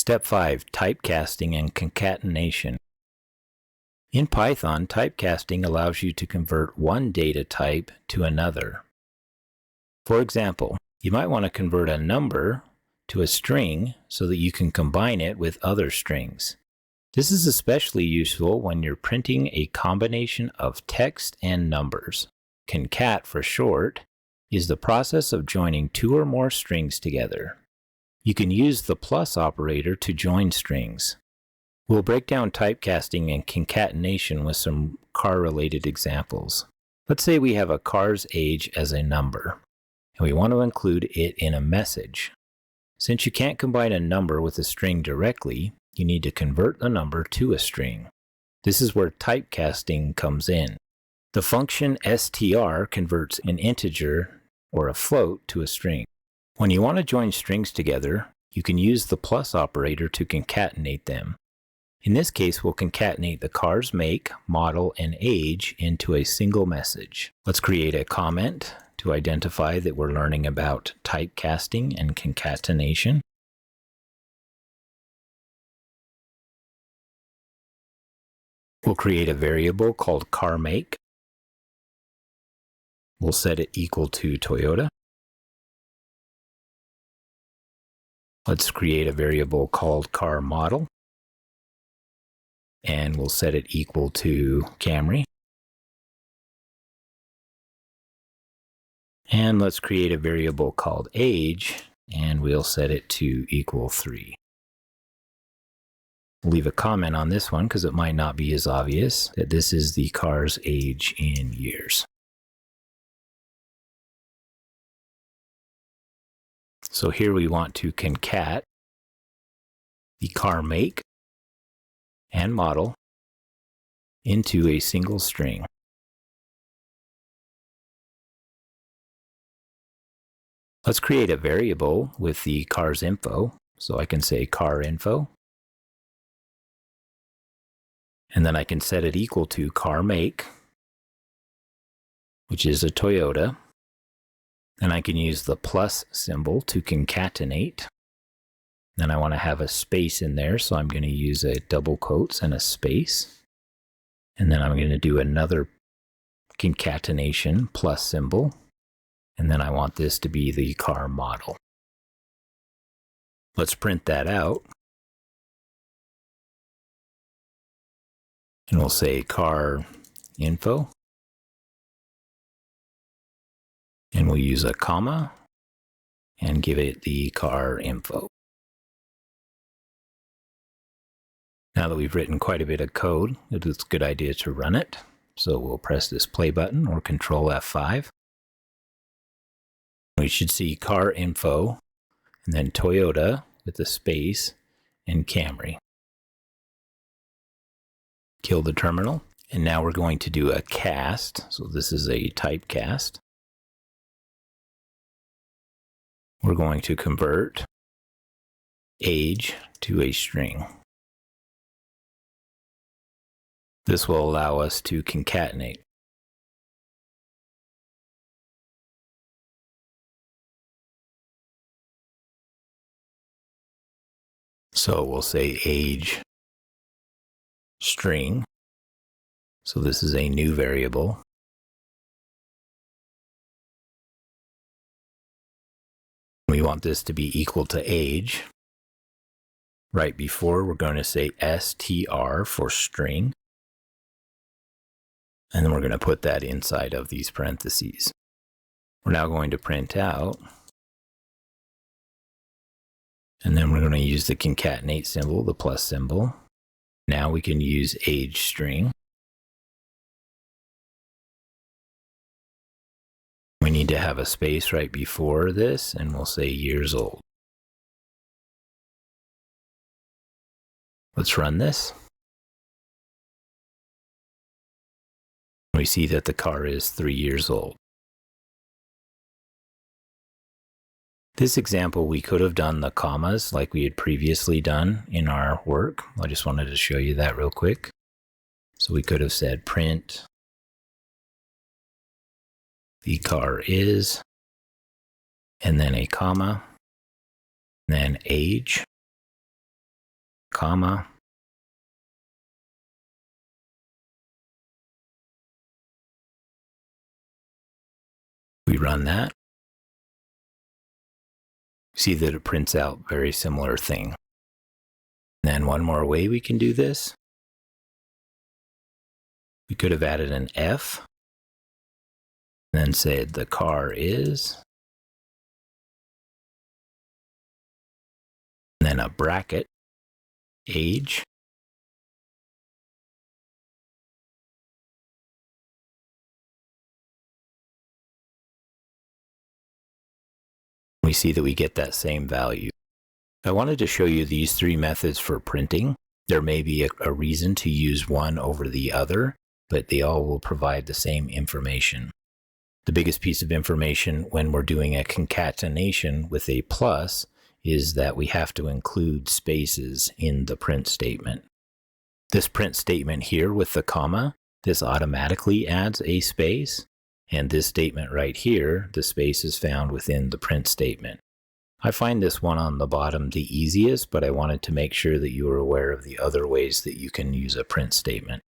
Step 5. Typecasting and concatenation. In Python, typecasting allows you to convert one data type to another. For example, you might want to convert a number to a string so that you can combine it with other strings. This is especially useful when you're printing a combination of text and numbers. Concat, for short, is the process of joining two or more strings together. You can use the plus operator to join strings. We'll break down typecasting and concatenation with some car-related examples. Let's say we have a car's age as a number, and we want to include it in a message. Since you can't combine a number with a string directly, you need to convert the number to a string. This is where typecasting comes in. The function str converts an integer or a float to a string. When you want to join strings together, you can use the plus operator to concatenate them. In this case, we'll concatenate the car's make, model, and age into a single message. Let's create a comment to identify that we're learning about typecasting and concatenation. We'll create a variable called car make. We'll set it equal to Toyota. Let's create a variable called car model, and we'll set it equal to Camry. And let's create a variable called age, and we'll set it to equal 3. We'll leave a comment on this one because it might not be as obvious that this is the car's age in years. So here we want to concat the car make and model into a single string. Let's create a variable with the car's info. So I can say car info. And then I can set it equal to car make, which is a Toyota. Then I can use the plus symbol to concatenate. Then I want to have a space in there, so I'm going to use a double quotes and a space. And then I'm going to do another concatenation plus symbol. And then I want this to be the car model. Let's print that out. And we'll say car info. And we'll use a comma and give it the car info. Now that we've written quite a bit of code, it's a good idea to run it. So we'll press this play button or Control F5. We should see car info and then Toyota with a space and Camry. Kill the terminal. And now we're going to do a cast. So this is a typecast. We're going to convert age to a string. This will allow us to concatenate. So we'll say age string. So this is a new variable. We want this to be equal to age. Right before, we're going to say str for string. And then we're going to put that inside of these parentheses. We're now going to print out. And then we're going to use the concatenate symbol, the plus symbol. Now we can use age string. We need to have a space right before this, and we'll say years old. Let's run this. We see that the car is 3 years old. This example, we could have done the commas like we had previously done in our work. I just wanted to show you that real quick. So we could have said print the car is, and then a comma, then age, comma. We run that. See that it prints out very similar thing. Then one more way we can do this. We could have added an F, then said the car is, and then a bracket, age, we see that we get that same value. I wanted to show you these three methods for printing. There may be a reason to use one over the other, but they all will provide the same information. The biggest piece of information when we're doing a concatenation with a plus is that we have to include spaces in the print statement. This print statement here with the comma, this automatically adds a space, and this statement right here, the space is found within the print statement. I find this one on the bottom the easiest, but I wanted to make sure that you were aware of the other ways that you can use a print statement.